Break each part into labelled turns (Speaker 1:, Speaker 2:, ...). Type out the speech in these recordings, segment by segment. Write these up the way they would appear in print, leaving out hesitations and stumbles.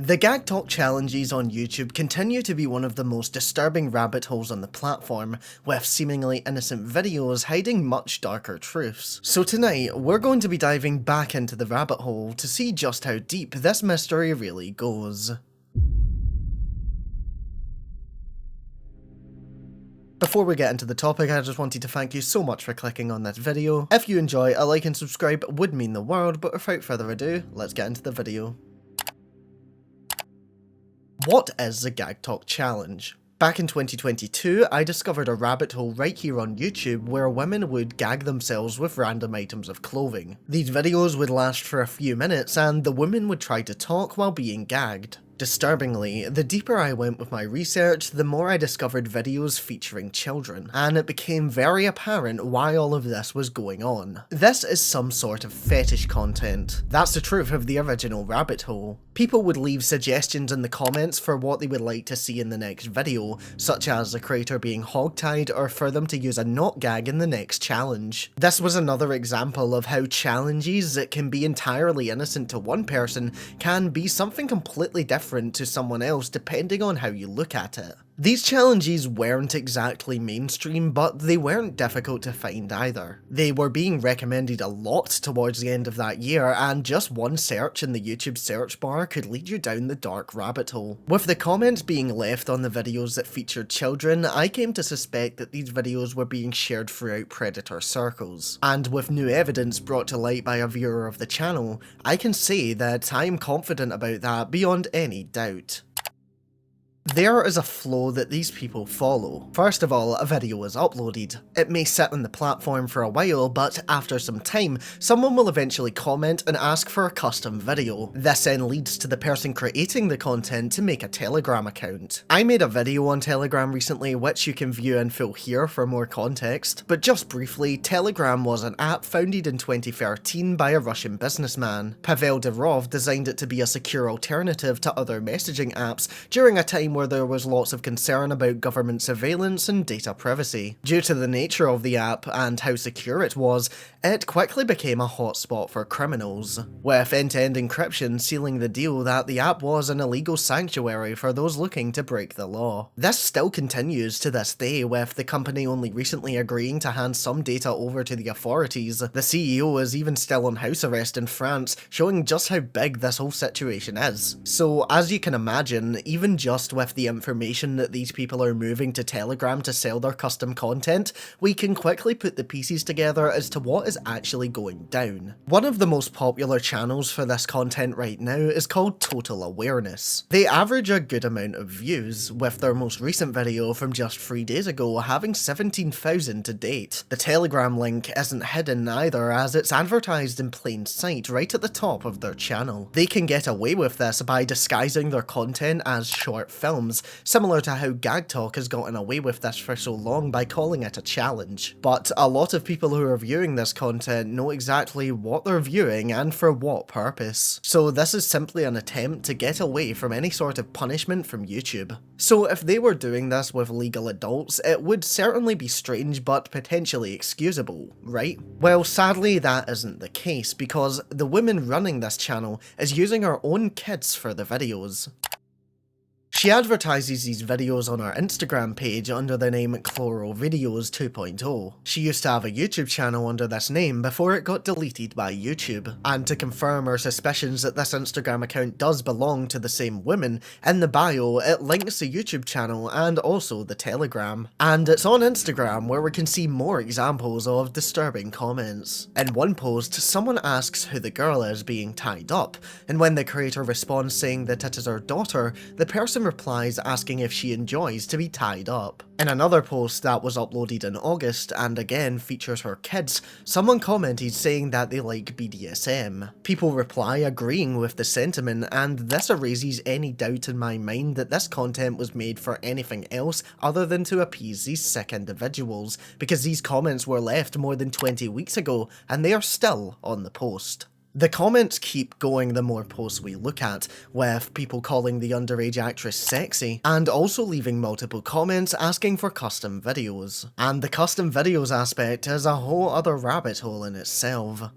Speaker 1: The Gagtalk challenges on YouTube continue to be one of the most disturbing rabbit holes on the platform, with seemingly innocent videos hiding much darker truths. So tonight, we're going to be diving back into the rabbit hole to see just how deep this mystery really goes. Before we get into the topic, I just wanted to thank you so much for clicking on this video. If you enjoy, a like and subscribe would mean the world, but without further ado, let's get into the video. What is the Gagtalk challenge? Back in 2022, I discovered a rabbit hole right here on YouTube where women would gag themselves with random items of clothing. These videos would last for a few minutes and the women would try to talk while being gagged. Disturbingly, the deeper I went with my research, the more I discovered videos featuring children, and it became very apparent why all of this was going on. This is some sort of fetish content. That's the truth of the original rabbit hole. People would leave suggestions in the comments for what they would like to see in the next video, such as the creator being hogtied or for them to use a knot gag in the next challenge. This was another example of how challenges that can be entirely innocent to one person can be something completely different to someone else depending on how you look at it. These challenges weren't exactly mainstream, but they weren't difficult to find either. They were being recommended a lot towards the end of that year, and just one search in the YouTube search bar could lead you down the dark rabbit hole. With the comments being left on the videos that featured children, I came to suspect that these videos were being shared throughout predator circles. And with new evidence brought to light by a viewer of the channel, I can say that I am confident about that beyond any doubt. There is a flow that these people follow. First of all, a video is uploaded. It may sit on the platform for a while, but after some time, someone will eventually comment and ask for a custom video. This then leads to the person creating the content to make a Telegram account. I made a video on Telegram recently, which you can view in full here for more context, but just briefly, Telegram was an app founded in 2013 by a Russian businessman. Pavel Durov designed it to be a secure alternative to other messaging apps during a time where there was lots of concern about government surveillance and data privacy. Due to the nature of the app and how secure it was, it quickly became a hotspot for criminals, with end-to-end encryption sealing the deal that the app was an illegal sanctuary for those looking to break the law. This still continues to this day, with the company only recently agreeing to hand some data over to the authorities. The CEO is even still on house arrest in France, showing just how big this whole situation is. So as you can imagine, even just with the information that these people are moving to Telegram to sell their custom content, we can quickly put the pieces together as to what is actually going down. One of the most popular channels for this content right now is called Total Awareness. They average a good amount of views, with their most recent video from just 3 days ago having 17,000 to date. The Telegram link isn't hidden either, as it's advertised in plain sight right at the top of their channel. They can get away with this by disguising their content as short films, similar to how Gagtalk has gotten away with this for so long by calling it a challenge. But a lot of people who are viewing this content know exactly what they're viewing and for what purpose. So this is simply an attempt to get away from any sort of punishment from YouTube. So if they were doing this with legal adults, it would certainly be strange but potentially excusable, right? Well, sadly that isn't the case, because the woman running this channel is using her own kids for the videos. She advertises these videos on her Instagram page under the name Chloro Videos 2.0. She used to have a YouTube channel under this name before it got deleted by YouTube. And to confirm our suspicions that this Instagram account does belong to the same woman, in the bio it links the YouTube channel and also the Telegram. And it's on Instagram where we can see more examples of disturbing comments. In one post, someone asks who the girl is being tied up, and when the creator responds saying that it is her daughter, the person replies asking if she enjoys to be tied up. In another post that was uploaded in August and again features her kids, someone commented saying that they like BDSM. People reply agreeing with the sentiment, and this erases any doubt in my mind that this content was made for anything else other than to appease these sick individuals, because these comments were left more than 20 weeks ago and they are still on the post. The comments keep going the more posts we look at, with people calling the underage actress sexy, and also leaving multiple comments asking for custom videos. And the custom videos aspect is a whole other rabbit hole in itself.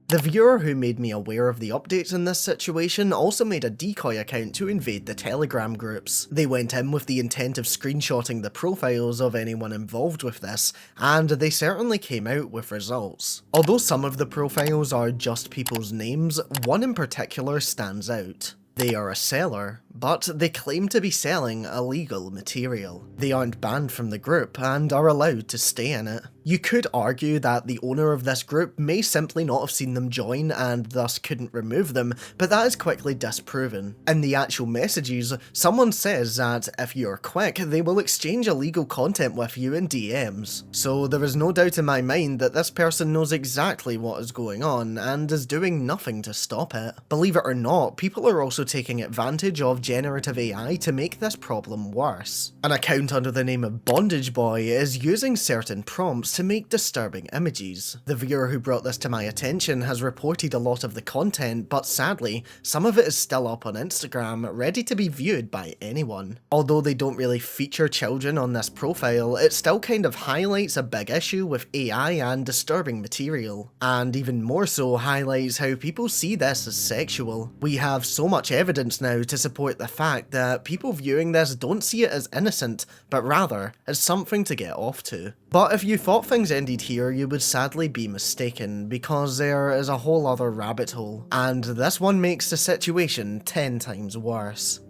Speaker 1: The viewer who made me aware of the updates in this situation also made a decoy account to invade the Telegram groups. They went in with the intent of screenshotting the profiles of anyone involved with this, and they certainly came out with results. Although some of the profiles are just people's names, one in particular stands out. They are a seller, but they claim to be selling illegal material. They aren't banned from the group and are allowed to stay in it. You could argue that the owner of this group may simply not have seen them join and thus couldn't remove them, but that is quickly disproven. In the actual messages, someone says that if you're quick, they will exchange illegal content with you in DMs. So there is no doubt in my mind that this person knows exactly what is going on and is doing nothing to stop it. Believe it or not, people are also taking advantage of generative AI to make this problem worse. An account under the name of Bondage Boy is using certain prompts to make disturbing images. The viewer who brought this to my attention has reported a lot of the content, but sadly, some of it is still up on Instagram, ready to be viewed by anyone. Although they don't really feature children on this profile, it still kind of highlights a big issue with AI and disturbing material, and even more so highlights how people see this as sexual. We have so much evidence now to support the fact that people viewing this don't see it as innocent, but rather as something to get off to. But if you thought things ended here, you would sadly be mistaken, because there is a whole other rabbit hole, and this one makes the situation 10 times worse.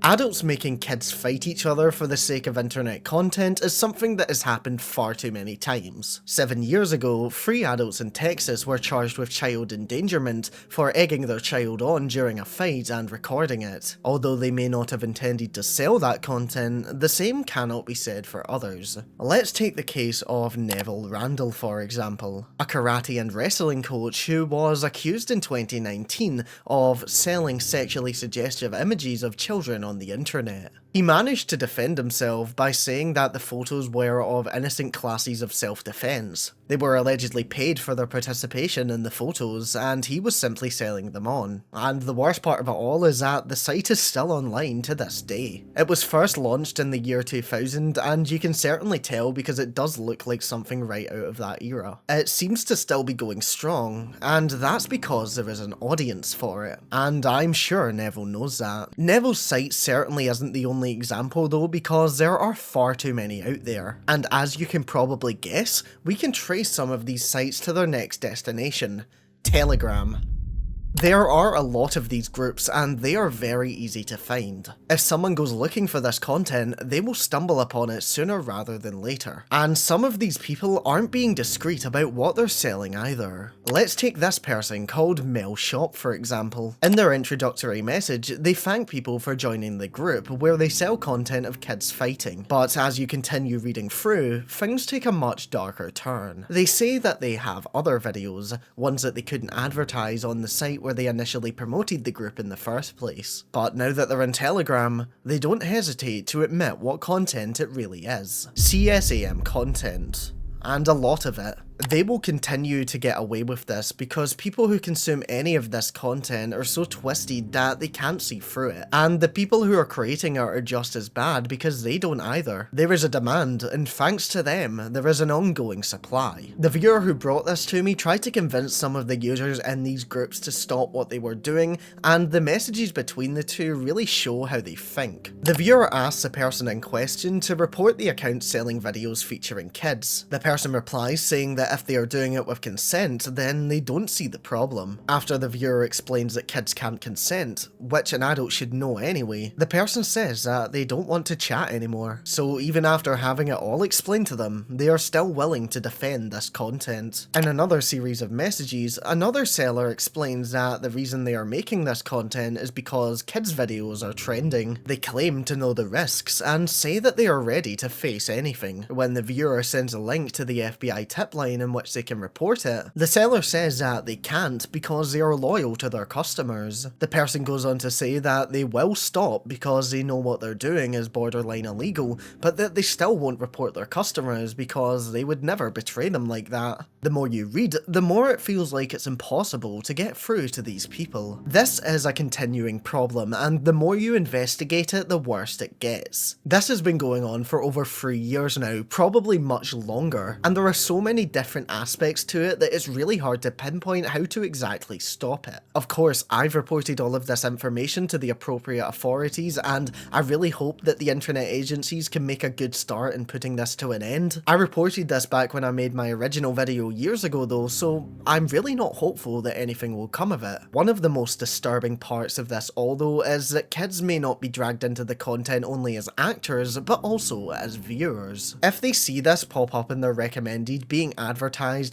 Speaker 1: Adults making kids fight each other for the sake of internet content is something that has happened far too many times. 7 years ago, 3 adults in Texas were charged with child endangerment for egging their child on during a fight and recording it. Although they may not have intended to sell that content, the same cannot be said for others. Let's take the case of Neville Randall, for example, a karate and wrestling coach who was accused in 2019 of selling sexually suggestive images of children on the internet. He managed to defend himself by saying that the photos were of innocent classes of self-defense. They were allegedly paid for their participation in the photos, and he was simply selling them on. And the worst part of it all is that the site is still online to this day. It was first launched in the year 2000, and you can certainly tell because it does look like something right out of that era. It seems to still be going strong, and that's because there is an audience for it. And I'm sure Neville knows that. Neville's site certainly isn't the only example though, because there are far too many out there. And as you can probably guess, we can trace some of these sites to their next destination: Telegram. There are a lot of these groups and they are very easy to find. If someone goes looking for this content, they will stumble upon it sooner rather than later. And some of these people aren't being discreet about what they're selling either. Let's take this person called Mel Shop for example. In their introductory message, they thank people for joining the group where they sell content of kids fighting. But as you continue reading through, things take a much darker turn. They say that they have other videos, ones that they couldn't advertise on the site where they initially promoted the group in the first place. But now that they're in Telegram, they don't hesitate to admit what content it really is. CSAM content. And a lot of it. They will continue to get away with this because people who consume any of this content are so twisted that they can't see through it. And the people who are creating it are just as bad because they don't either. There is a demand, and thanks to them, there is an ongoing supply. The viewer who brought this to me tried to convince some of the users in these groups to stop what they were doing, and the messages between the two really show how they think. The viewer asks the person in question to report the account selling videos featuring kids. The person replies saying that if they are doing it with consent, then they don't see the problem. After the viewer explains that kids can't consent, which an adult should know anyway, the person says that they don't want to chat anymore. So even after having it all explained to them, they are still willing to defend this content. In another series of messages, another seller explains that the reason they are making this content is because kids videos are trending. They claim to know the risks and say that they are ready to face anything. When the viewer sends a link to the FBI tip line in which they can report it, the seller says that they can't because they are loyal to their customers. The person goes on to say that they will stop because they know what they're doing is borderline illegal, but that they still won't report their customers because they would never betray them like that. The more you read, the more it feels like it's impossible to get through to these people. This is a continuing problem, and the more you investigate it, the worse it gets. This has been going on for over 3 years now, probably much longer, and there are so many different different aspects to it that it's really hard to pinpoint how to exactly stop it. Of course, I've reported all of this information to the appropriate authorities, and I really hope that the internet agencies can make a good start in putting this to an end. I reported this back when I made my original video years ago though, so I'm really not hopeful that anything will come of it. One of the most disturbing parts of this all though is that kids may not be dragged into the content only as actors, but also as viewers. If they see this pop up in their recommended being advertised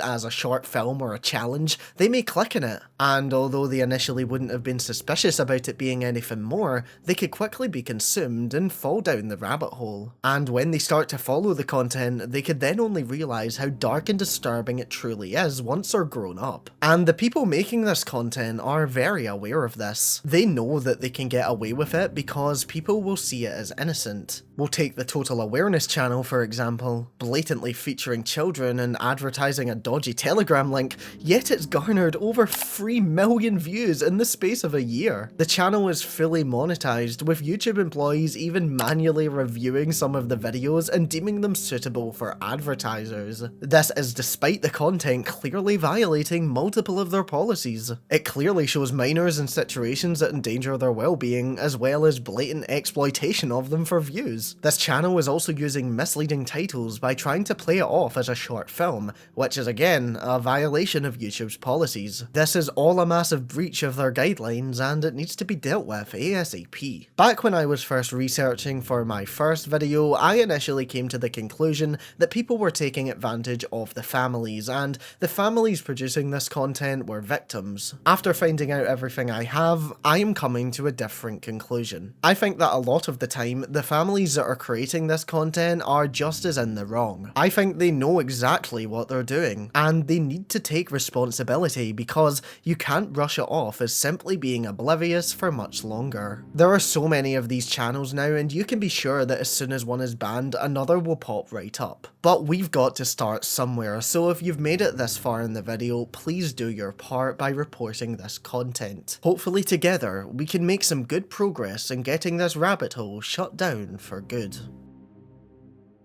Speaker 1: as a short film or a challenge, they may click on it, and although they initially wouldn't have been suspicious about it being anything more, they could quickly be consumed and fall down the rabbit hole. And when they start to follow the content, they could then only realise how dark and disturbing it truly is once they're grown up. And the people making this content are very aware of this. They know that they can get away with it because people will see it as innocent. We'll take the Total Awareness channel for example, blatantly featuring children and advertising a dodgy Telegram link, yet it's garnered over 3 million views in the space of a year. The channel is fully monetized, with YouTube employees even manually reviewing some of the videos and deeming them suitable for advertisers. This is despite the content clearly violating multiple of their policies. It clearly shows minors in situations that endanger their well-being, as well as blatant exploitation of them for views. This channel is also using misleading titles by trying to play it off as a short film, which is again a violation of YouTube's policies. This is all a massive breach of their guidelines and it needs to be dealt with ASAP. Back when I was first researching for my first video, I initially came to the conclusion that people were taking advantage of the families, and the families producing this content were victims. After finding out everything I have, I am coming to a different conclusion. I think that a lot of the time, the families that are creating this content are just as in the wrong. I think they know exactly what they're doing, and they need to take responsibility because you can't brush it off as simply being oblivious for much longer. There are so many of these channels now, and you can be sure that as soon as one is banned, another will pop right up. But we've got to start somewhere, so if you've made it this far in the video, please do your part by reporting this content. Hopefully together, we can make some good progress in getting this rabbit hole shut down for good.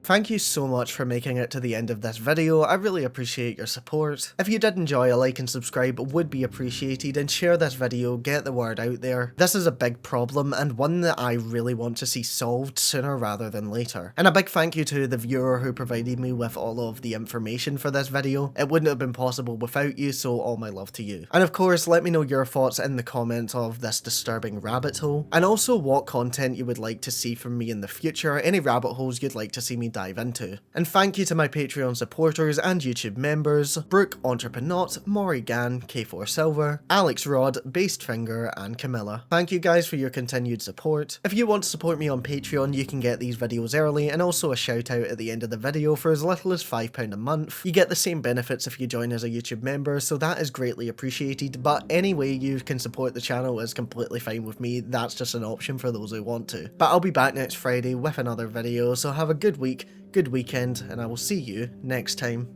Speaker 1: Thank you so much for making it to the end of this video, I really appreciate your support. If you did enjoy, a like and subscribe would be appreciated, and share this video, get the word out there. This is a big problem and one that I really want to see solved sooner rather than later. And a big thank you to the viewer who provided me with all of the information for this video. It wouldn't have been possible without you, so all my love to you. And of course, let me know your thoughts in the comments of this disturbing rabbit hole, and also what content you would like to see from me in the future, any rabbit holes you'd like to see me dive into. And thank you to my Patreon supporters and YouTube members, Brooke, Entrepreneur, Maury Gann, K4 Silver, Alex Rod, Based Finger, and Camilla. Thank you guys for your continued support. If you want to support me on Patreon, you can get these videos early and also a shout out at the end of the video for as little as £5 a month. You get the same benefits if you join as a YouTube member, so that is greatly appreciated, but any way you can support the channel is completely fine with me. That's just an option for those who want to. But I'll be back next Friday with another video, so have a good week, good weekend, and I will see you next time.